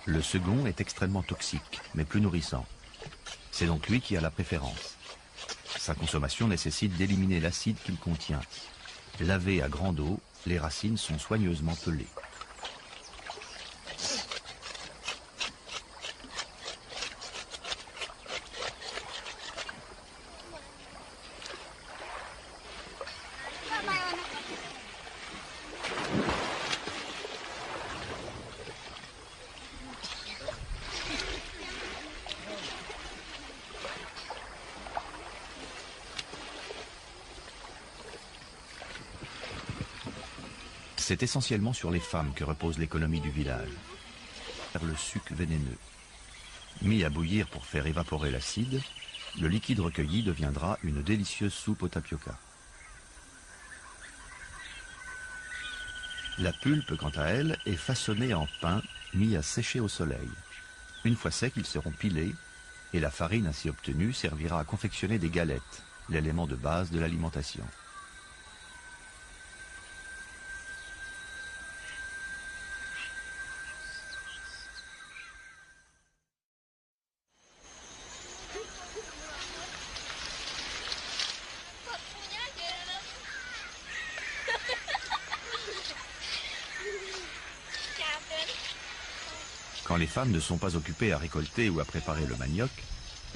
Le second est extrêmement toxique, mais plus nourrissant. C'est donc lui qui a la préférence. Sa consommation nécessite d'éliminer l'acide qu'il contient. Lavées à grande eau, les racines sont soigneusement pelées. C'est essentiellement sur les femmes que repose l'économie du village. Le suc vénéneux. Mis à bouillir pour faire évaporer l'acide, le liquide recueilli deviendra une délicieuse soupe au tapioca. La pulpe, quant à elle, est façonnée en pain mis à sécher au soleil. Une fois secs, ils seront pilés et la farine ainsi obtenue servira à confectionner des galettes, l'élément de base de l'alimentation. Quand les femmes ne sont pas occupées à récolter ou à préparer le manioc,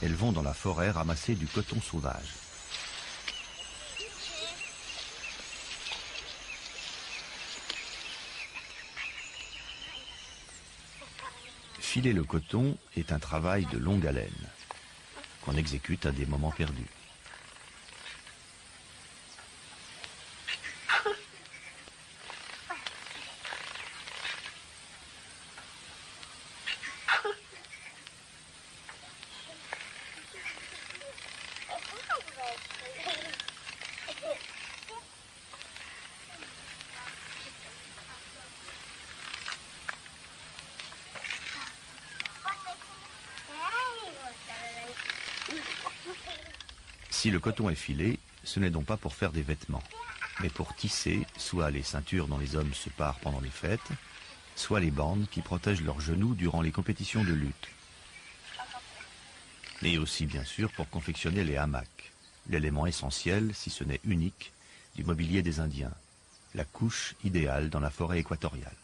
elles vont dans la forêt ramasser du coton sauvage. Filer le coton est un travail de longue haleine, qu'on exécute à des moments perdus. Si le coton est filé, ce n'est donc pas pour faire des vêtements, mais pour tisser soit les ceintures dont les hommes se parent pendant les fêtes, soit les bandes qui protègent leurs genoux durant les compétitions de lutte. Et aussi, bien sûr, pour confectionner les hamacs, l'élément essentiel, si ce n'est unique, du mobilier des Indiens, la couche idéale dans la forêt équatoriale.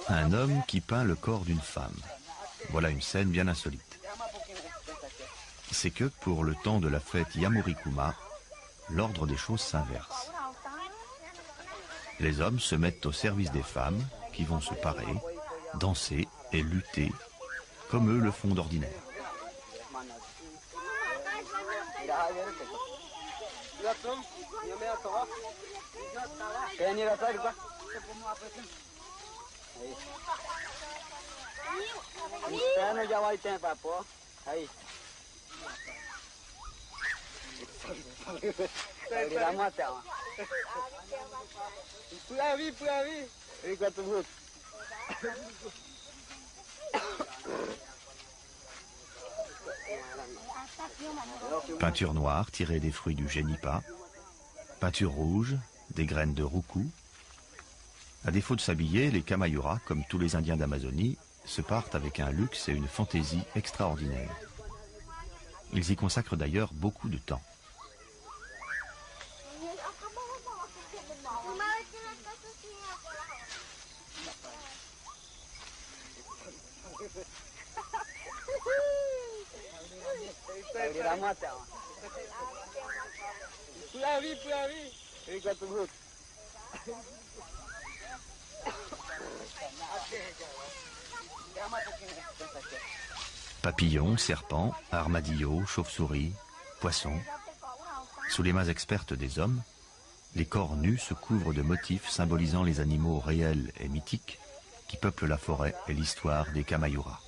Un homme qui peint le corps d'une femme. Voilà une scène bien insolite. C'est que pour le temps de la fête Yamurikuma, l'ordre des choses s'inverse. Les hommes se mettent au service des femmes qui vont se parer, danser et lutter comme eux le font d'ordinaire. Peinture noire tirée des fruits du génipa, peinture rouge, des graines de roucou. À défaut de s'habiller, les Kamayura, comme tous les Indiens d'Amazonie, se partent avec un luxe et une fantaisie extraordinaires. Ils y consacrent d'ailleurs beaucoup de temps. Papillons, serpents, armadillos, chauves-souris, poissons. Sous les mains expertes des hommes, les corps nus se couvrent de motifs symbolisant les animaux réels et mythiques qui peuplent la forêt et l'histoire des Kamayura.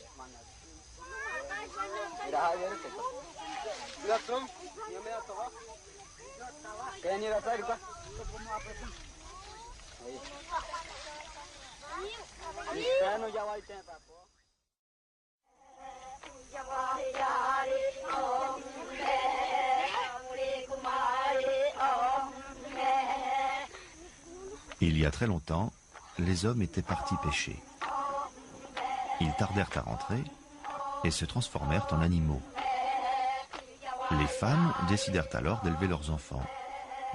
Il y a très longtemps, les hommes étaient partis pêcher. Ils tardèrent à rentrer et se transformèrent en animaux. Les femmes décidèrent alors d'élever leurs enfants,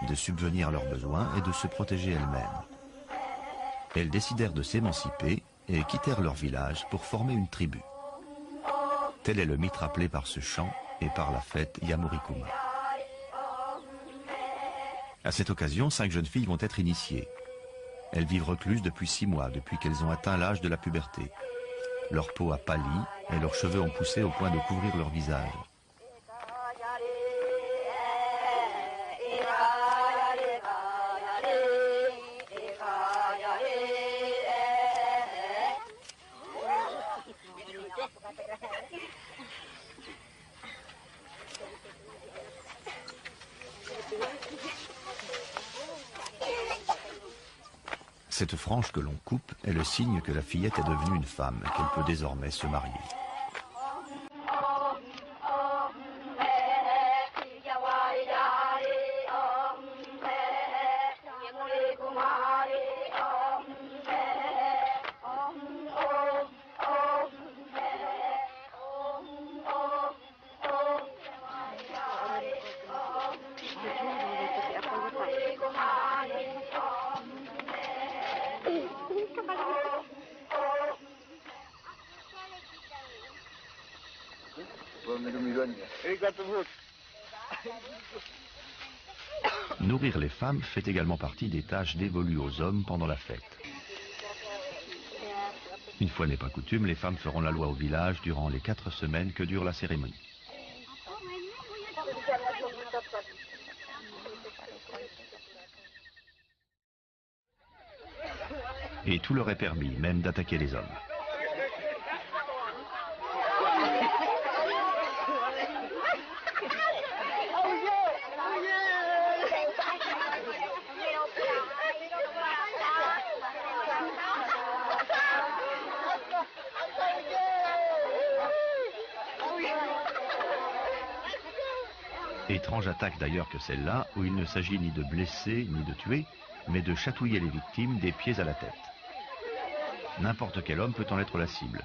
de subvenir à leurs besoins et de se protéger elles-mêmes. Elles décidèrent de s'émanciper et quittèrent leur village pour former une tribu. Tel est le mythe rappelé par ce chant et par la fête Yamurikuma. À cette occasion, 5 jeunes filles vont être initiées. Elles vivent recluses depuis 6 mois, depuis qu'elles ont atteint l'âge de la puberté. Leur peau a pâli et leurs cheveux ont poussé au point de couvrir leur visage. Cette frange que l'on coupe est le signe que la fillette est devenue une femme et qu'elle peut désormais se marier. Nourrir les femmes fait également partie des tâches dévolues aux hommes pendant la fête. Une fois n'est pas coutume, les femmes feront la loi au village durant les 4 semaines que dure la cérémonie. Et tout leur est permis, même d'attaquer les hommes. Étrange attaque d'ailleurs que celle-là, où il ne s'agit ni de blesser ni de tuer, mais de chatouiller les victimes des pieds à la tête. N'importe quel homme peut en être la cible.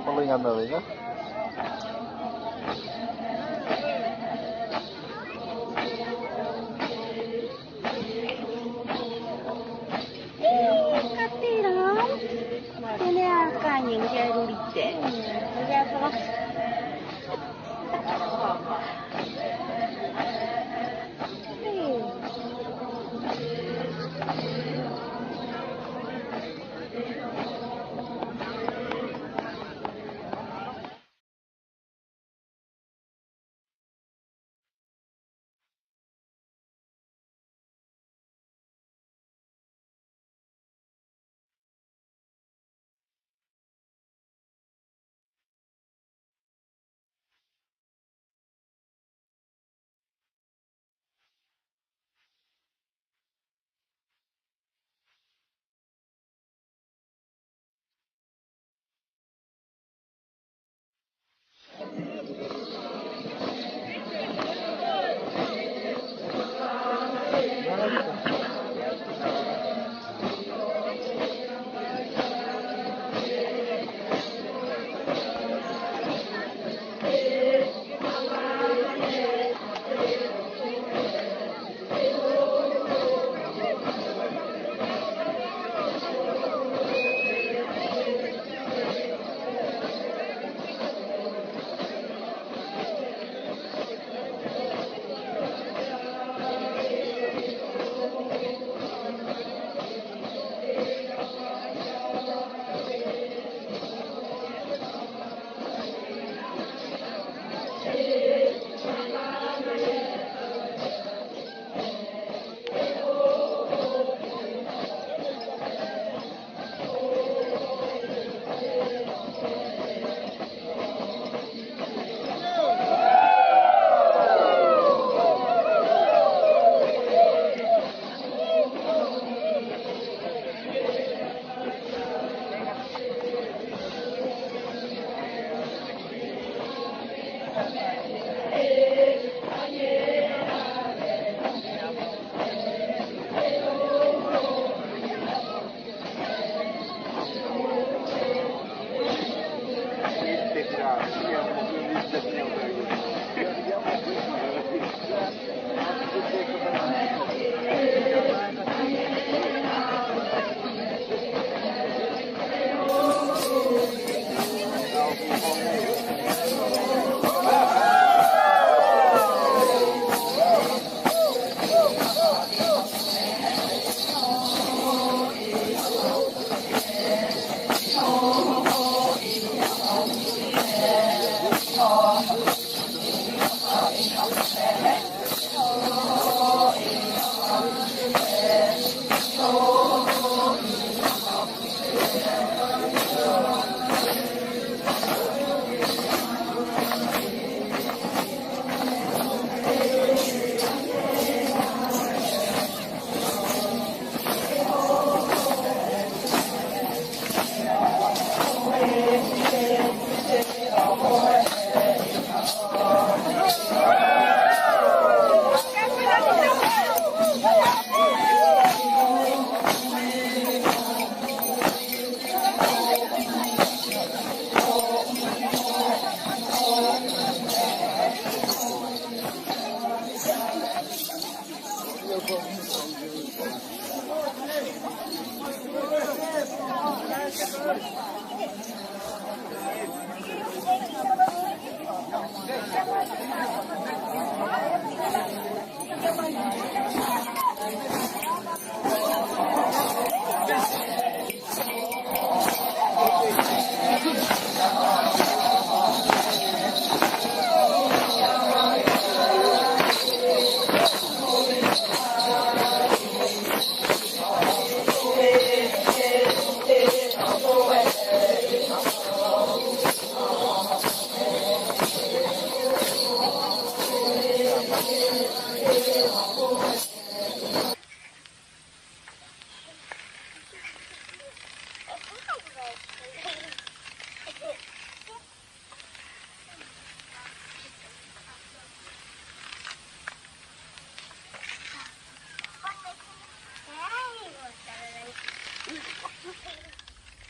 Palingan tadi kan? Katiram, ini akan yang jadi licin. Lihat apa?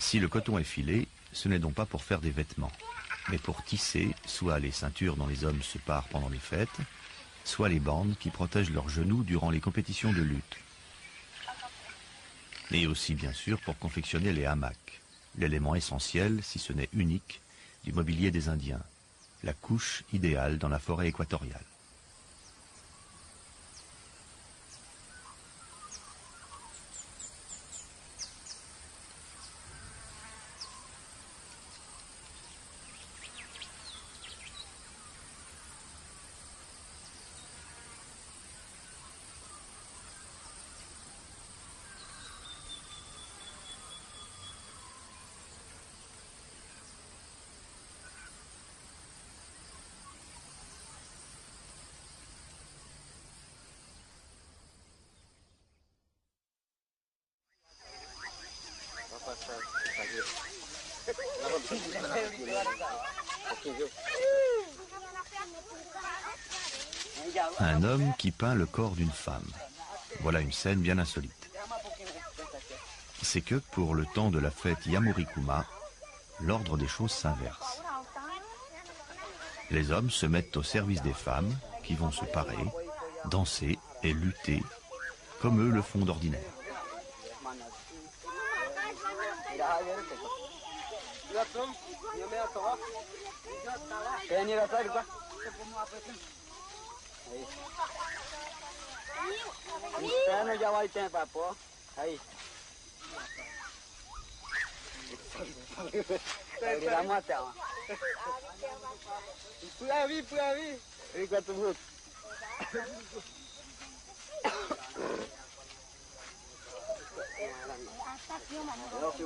Si le coton est filé, ce n'est donc pas pour faire des vêtements, mais pour tisser soit les ceintures dont les hommes se parent pendant les fêtes, soit les bandes qui protègent leurs genoux durant les compétitions de lutte. Et aussi bien sûr pour confectionner les hamacs, l'élément essentiel, si ce n'est unique, du mobilier des Indiens, la couche idéale dans la forêt équatoriale. Un homme qui peint le corps d'une femme. Voilà une scène bien insolite. C'est que pour le temps de la fête Yamurikuma, l'ordre des choses s'inverse. Les hommes se mettent au service des femmes qui vont se parer, danser et lutter comme eux le font d'ordinaire.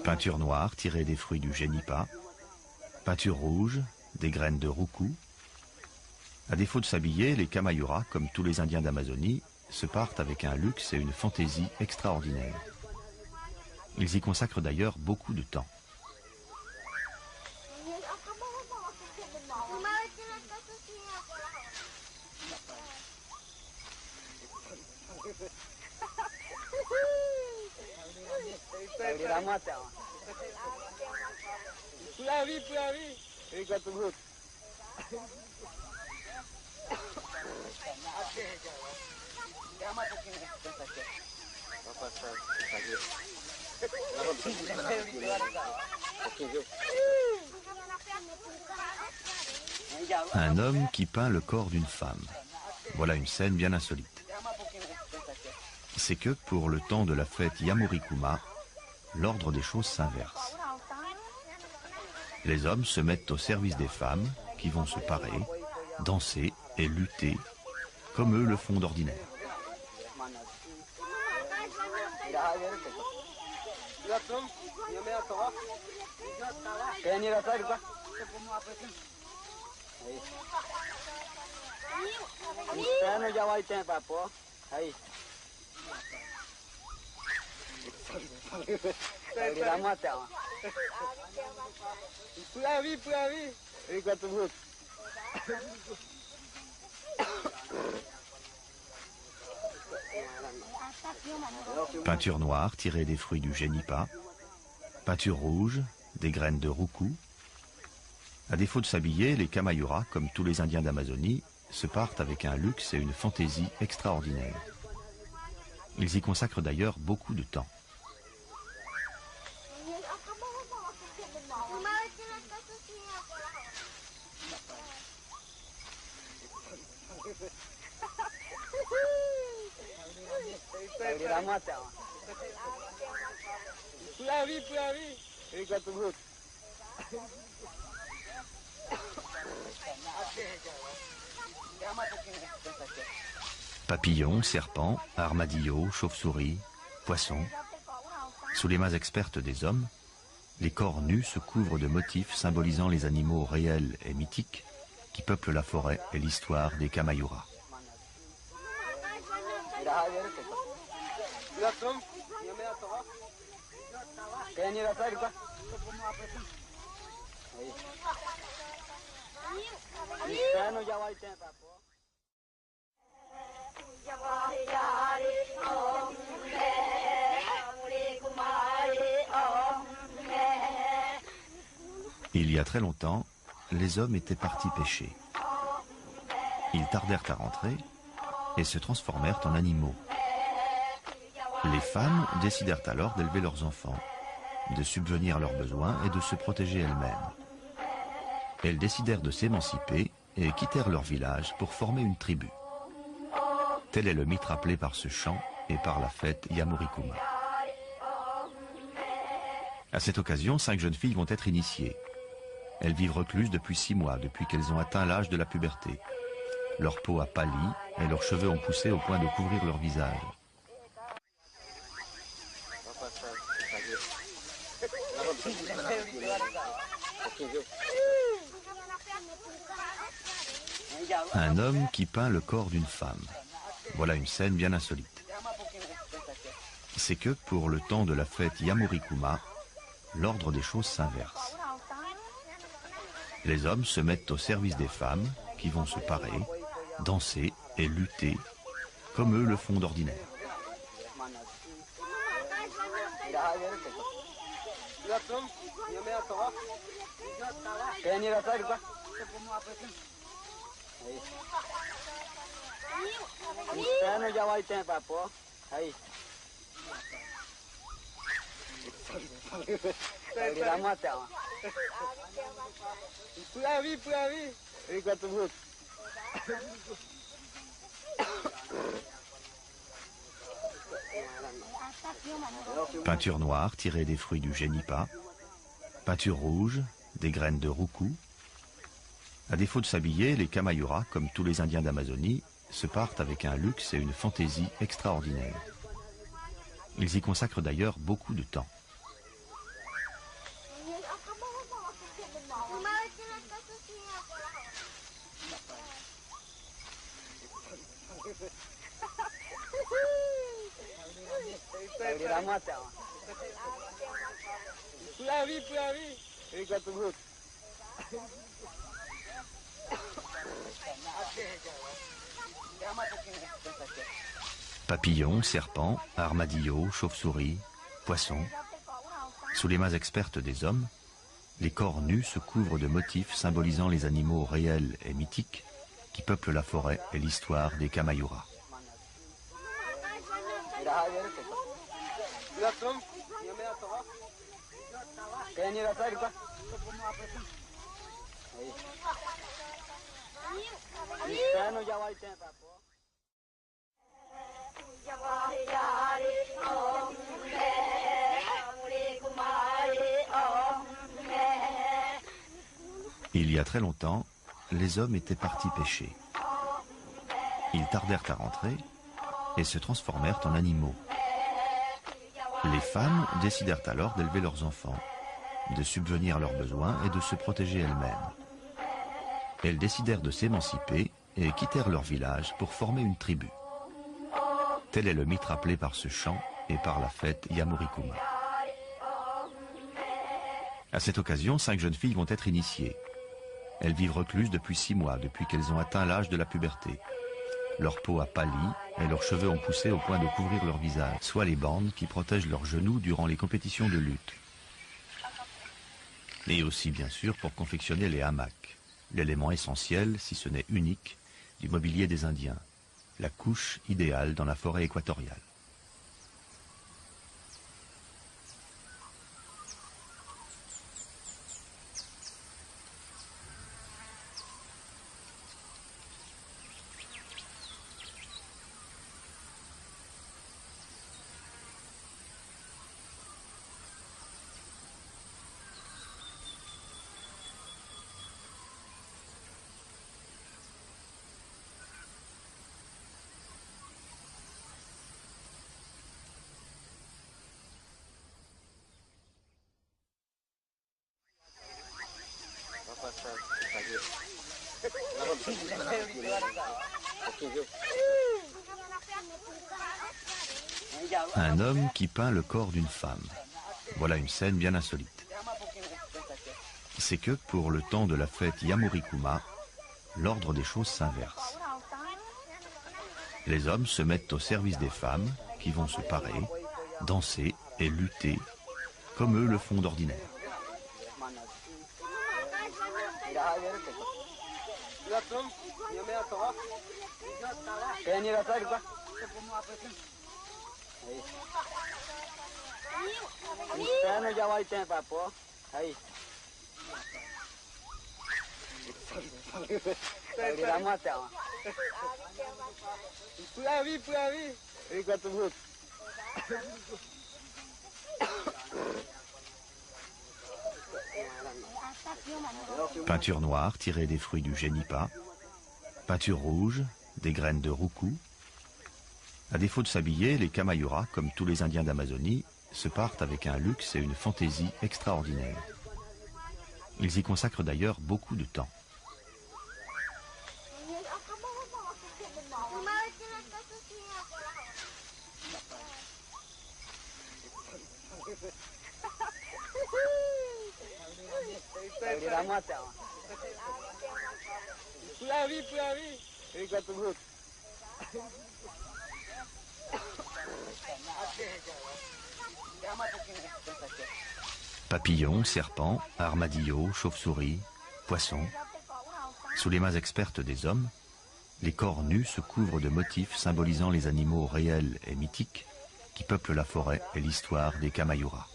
Peinture noire tirée des fruits du génipa, peinture rouge, des graines de roucou. À défaut de s'habiller, les Kamayuras, comme tous les Indiens d'Amazonie, se partent avec un luxe et une fantaisie extraordinaires. Ils y consacrent d'ailleurs beaucoup de temps. Un homme qui peint le corps d'une femme. Voilà une scène bien insolite. C'est que pour le temps de la fête Yamurikuma, l'ordre des choses s'inverse. Les hommes se mettent au service des femmes qui vont se parer, danser et lutter comme eux le font d'ordinaire. Peinture noire tirée des fruits du génipa, peinture rouge, des graines de roucou. À défaut de s'habiller, les Kamayuras, comme tous les Indiens d'Amazonie, se partent avec un luxe et une fantaisie extraordinaires. Ils y consacrent d'ailleurs beaucoup de temps. Papillons, serpents, armadillos, chauves-souris, poissons. Sous les mains expertes des hommes, les corps nus se couvrent de motifs symbolisant les animaux réels et mythiques qui peuplent la forêt et l'histoire des Kamayura. Il y a très longtemps, les hommes étaient partis pêcher. Ils tardèrent à rentrer et se transformèrent en animaux. Les femmes décidèrent alors d'élever leurs enfants, de subvenir à leurs besoins et de se protéger elles-mêmes. Elles décidèrent de s'émanciper et quittèrent leur village pour former une tribu. Tel est le mythe rappelé par ce chant et par la fête Yamurikuma. À cette occasion, 5 jeunes filles vont être initiées. Elles vivent recluses depuis 6 mois, depuis qu'elles ont atteint l'âge de la puberté. Leur peau a pâli et leurs cheveux ont poussé au point de couvrir leur visage. Un homme qui peint le corps d'une femme. Voilà une scène bien insolite. C'est que pour le temps de la fête Yamurikuma, l'ordre des choses s'inverse. Les hommes se mettent au service des femmes qui vont se parer, danser et lutter comme eux le font d'ordinaire. Peinture noire tirée des fruits du génipa, peinture rouge, des graines de roucou. À défaut de s'habiller, les Kamayura, comme tous les Indiens d'Amazonie, se partent avec un luxe et une fantaisie extraordinaires. Ils y consacrent d'ailleurs beaucoup de temps. Papillons, serpents, armadillos, chauves-souris, poissons. Sous les mains expertes des hommes, les corps nus se couvrent de motifs symbolisant les animaux réels et mythiques qui peuplent la forêt et l'histoire des Kamayura. Il y a très longtemps, les hommes étaient partis pêcher. Ils tardèrent à rentrer et se transformèrent en animaux. Les femmes décidèrent alors d'élever leurs enfants, de subvenir à leurs besoins et de se protéger elles-mêmes. Elles décidèrent de s'émanciper et quittèrent leur village pour former une tribu. Tel est le mythe rappelé par ce chant et par la fête Yamurikuma. À cette occasion, 5 jeunes filles vont être initiées. Elles vivent recluses depuis 6 mois, depuis qu'elles ont atteint l'âge de la puberté. Leur peau a pâli et leurs cheveux ont poussé au point de couvrir leur visage, soit les bandes qui protègent leurs genoux durant les compétitions de lutte. Et aussi, bien sûr, pour confectionner les hamacs, l'élément essentiel, si ce n'est unique, du mobilier des Indiens, la couche idéale dans la forêt équatoriale. Un homme qui peint le corps d'une femme. Voilà une scène bien insolite. C'est que pour le temps de la fête Yamurikuma, l'ordre des choses s'inverse. Les hommes se mettent au service des femmes qui vont se parer, danser et lutter comme eux le font d'ordinaire. Peinture noire tirée des fruits du génipa, peinture rouge, des graines de roucou. À défaut de s'habiller, les Kamayura, comme tous les Indiens d'Amazonie, se partent avec un luxe et une fantaisie extraordinaires. Ils y consacrent d'ailleurs beaucoup de temps. Papillons, serpents, armadillos, chauves-souris, poissons. Sous les mains expertes des hommes, les corps nus se couvrent de motifs symbolisant les animaux réels et mythiques qui peuplent la forêt et l'histoire des Kamayura.